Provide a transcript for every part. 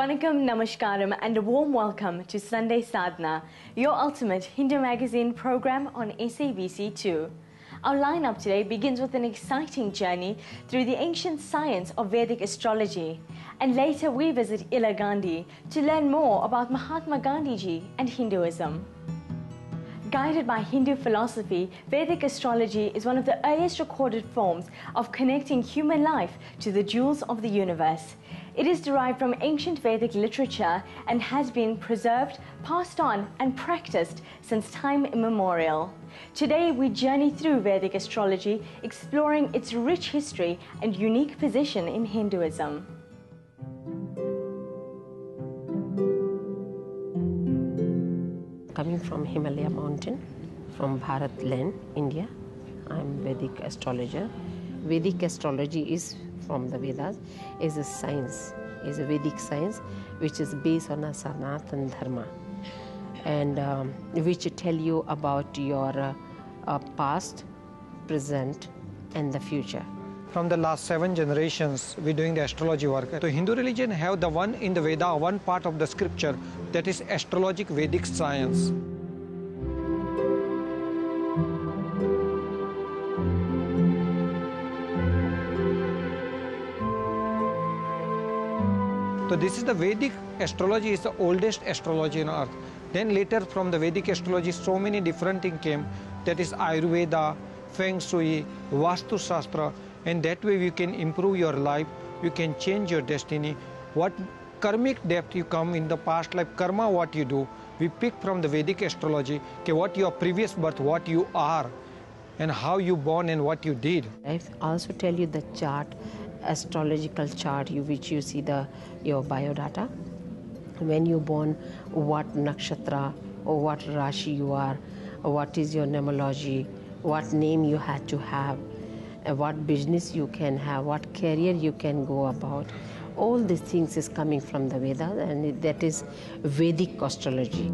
Vanakkam, Namaskaram and a warm welcome to Sunday Sadhana, your ultimate Hindu magazine program on SABC2. Our lineup today begins with an exciting journey through the ancient science of Vedic astrology. And later we visit Ila Gandhi to learn more about Mahatma Gandhiji and Hinduism. Guided by Hindu philosophy, Vedic astrology is one of the earliest recorded forms of connecting human life to the jewels of the universe. It is derived from ancient Vedic literature and has been preserved, passed on and practiced since time immemorial. Today we journey through Vedic astrology, exploring its rich history and unique position in Hinduism. Coming from Himalaya mountain, from Bharat land, India, I am Vedic astrologer. Vedic astrology is from the Vedas, is a science, is a Vedic science which is based on a Sanatana Dharma and which tell you about your past, present and the future. From the last 7 generations, we're doing the astrology work. So Hindu religion have the one in the Veda, one part of the scripture, that is astrologic Vedic science. So this is the Vedic astrology, is the oldest astrology on earth. Then later from the Vedic astrology, so many different things came, that is Ayurveda, Feng Shui, Vastu Shastra, and that way you can improve your life, you can change your destiny. What karmic depth you come in the past life, karma what you do, we pick from the Vedic astrology, okay, what your previous birth, what you are, and how you born and what you did. I also tell you the chart, astrological chart, which you see your biodata. When you born, what nakshatra or what rashi you are, or what is your numerology, what name you had to have, what business you can have, what career you can go about. All these things is coming from the Vedas, and that is Vedic astrology.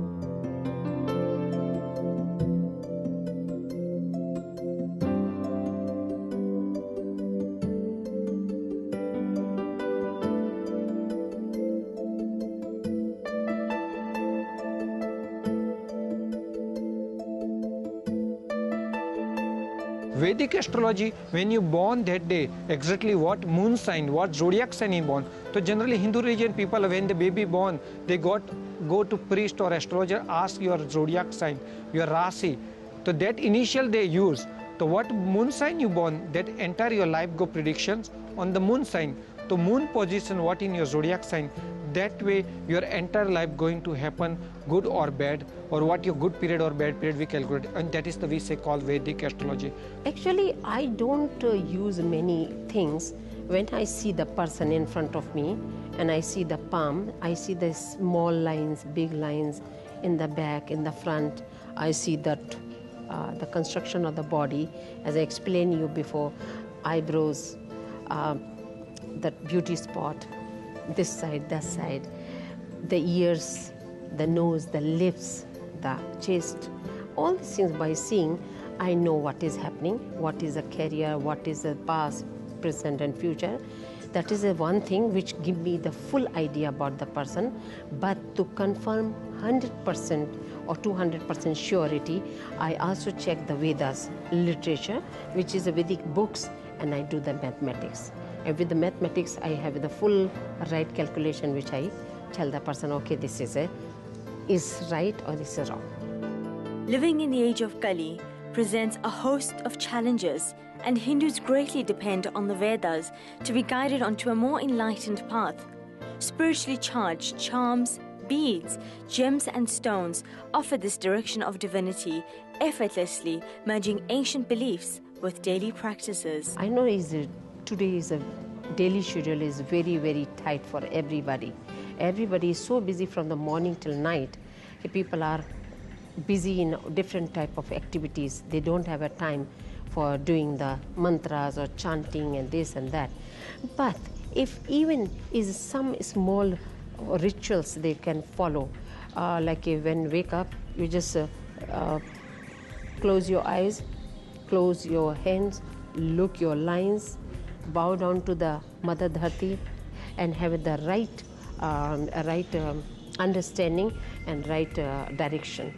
Vedic astrology, when you born that day, exactly what moon sign, what zodiac sign you born. So generally Hindu religion people, when the baby born, they go to priest or astrologer, ask your zodiac sign, your rasi. So that initial they use. So what moon sign you born, that entire your life go predictions on the moon sign. So moon position, what in your zodiac sign, that way your entire life going to happen, good or bad, or what your good period or bad period we calculate, and that is the we say called Vedic astrology. Actually, I don't use many things. When I see the person in front of me and I see the palm, I see the small lines, big lines in the back, in the front. I see that the construction of the body, as I explained you before, eyebrows, that beauty spot, this side, that side, the ears, the nose, the lips, the chest, all these things by seeing, I know what is happening, what is a career, what is the past, present and future. That is the one thing which give me the full idea about the person. But to confirm 100% or 200% surety, I also check the Vedas literature, which is the Vedic books, and I do the mathematics. And with the mathematics, I have the full right calculation, which I tell the person, okay, this is right or this is wrong. Living in the age of Kali presents a host of challenges, and Hindus greatly depend on the Vedas to be guided onto a more enlightened path. Spiritually charged charms, beads, gems and stones offer this direction of divinity, effortlessly merging ancient beliefs with daily practices. I know today is a daily schedule is very, very tight for everybody. Everybody is so busy from the morning till night. People are busy in different type of activities. They don't have a time for doing the mantras or chanting and this and that. But if even is some small rituals they can follow, like when wake up, you just close your eyes, close your hands, look your lines, bow down to the Mother Dharti and have the right a right understanding and right direction,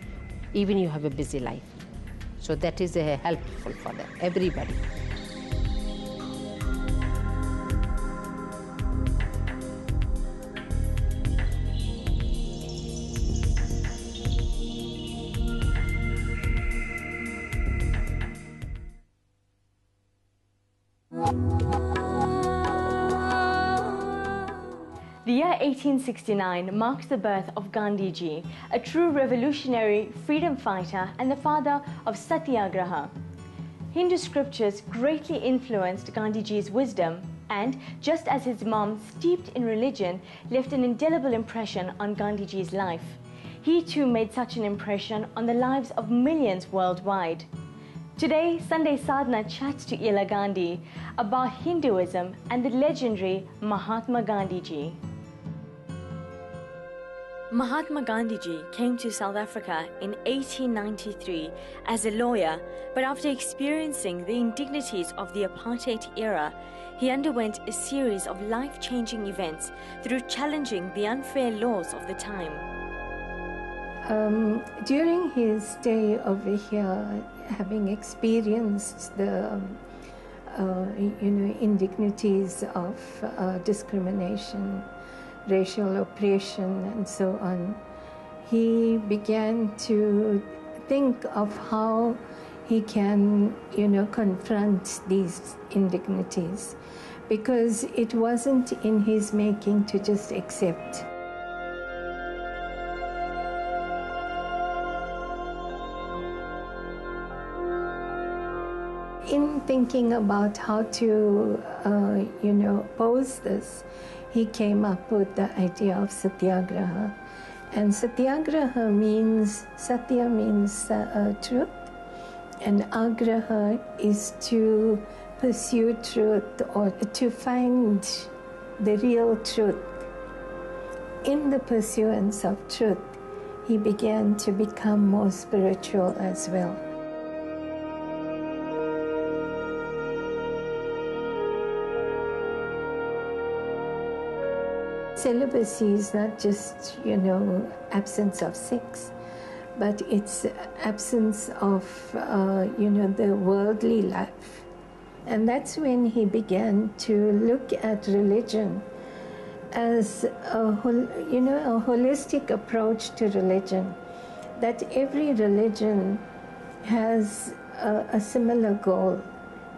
even you have a busy life. So that is helpful for them, everybody. The year 1869 marks the birth of Gandhiji, a true revolutionary freedom fighter and the father of Satyagraha. Hindu scriptures greatly influenced Gandhiji's wisdom, and just as his mom, steeped in religion, left an indelible impression on Gandhiji's life, he too made such an impression on the lives of millions worldwide. Today, Sunday Sadhana chats to Ila Gandhi about Hinduism and the legendary Mahatma Gandhiji. Mahatma Gandhiji came to South Africa in 1893 as a lawyer, but after experiencing the indignities of the apartheid era, he underwent a series of life-changing events through challenging the unfair laws of the time. During his stay over here, having experienced the indignities of discrimination, racial oppression, and so on, he began to think of how he can, confront these indignities, because it wasn't in his making to just accept. In thinking about how to, pose this, he came up with the idea of Satyagraha. And Satyagraha means, Satya means truth, and Agraha is to pursue truth or to find the real truth. In the pursuance of truth, he began to become more spiritual as well. Celibacy is not just, absence of sex, but it's absence of, the worldly life. And that's when he began to look at religion as a holistic approach to religion, that every religion has a similar goal,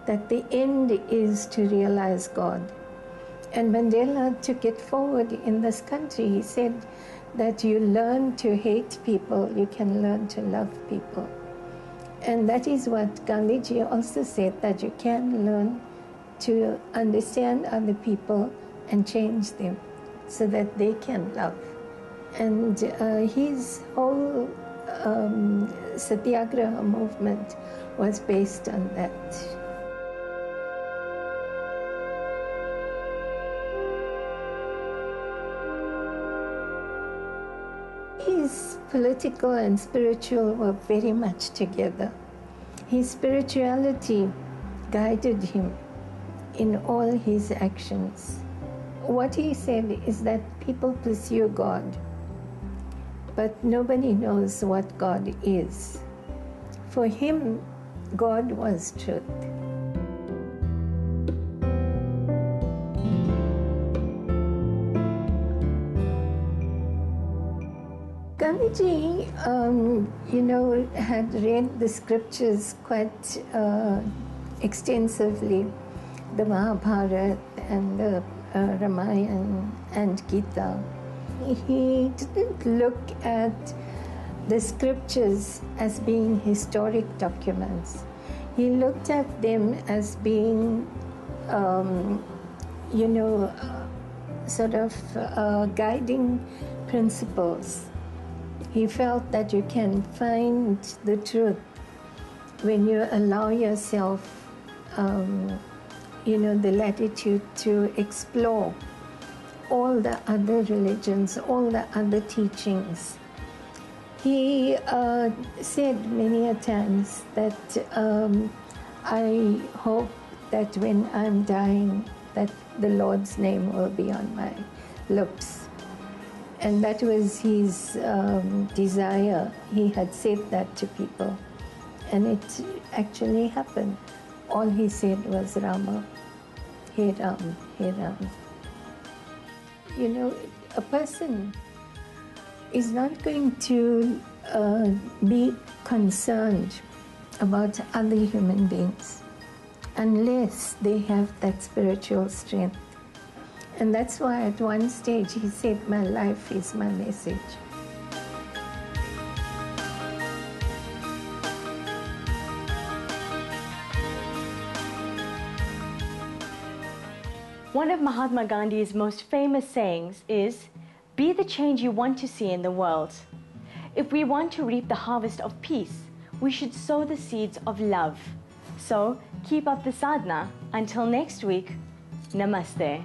that the end is to realize God. And Mandela took it forward in this country. He said that you learn to hate people, you can learn to love people. And that is what Gandhiji also said, that you can learn to understand other people and change them so that they can love. And his whole Satyagraha movement was based on that. His political and spiritual were very much together. His spirituality guided him in all his actions. What he said is that people pursue God, but nobody knows what God is. For him, God was truth. Gandhiji, had read the scriptures quite extensively, the Mahabharata and the Ramayana and Gita. He didn't look at the scriptures as being historic documents. He looked at them as being, guiding principles. He felt that you can find the truth when you allow yourself, the latitude to explore all the other religions, all the other teachings. He said many a times that I hope that when I'm dying, that the Lord's name will be on my lips. And that was his desire. He had said that to people. And it actually happened. All he said was Rama, He Ram, He Ram. You know, a person is not going to be concerned about other human beings unless they have that spiritual strength. And that's why at one stage he said, my life is my message. One of Mahatma Gandhi's most famous sayings is, "Be the change you want to see in the world." If we want to reap the harvest of peace, we should sow the seeds of love. So keep up the sadhana. Until next week, namaste.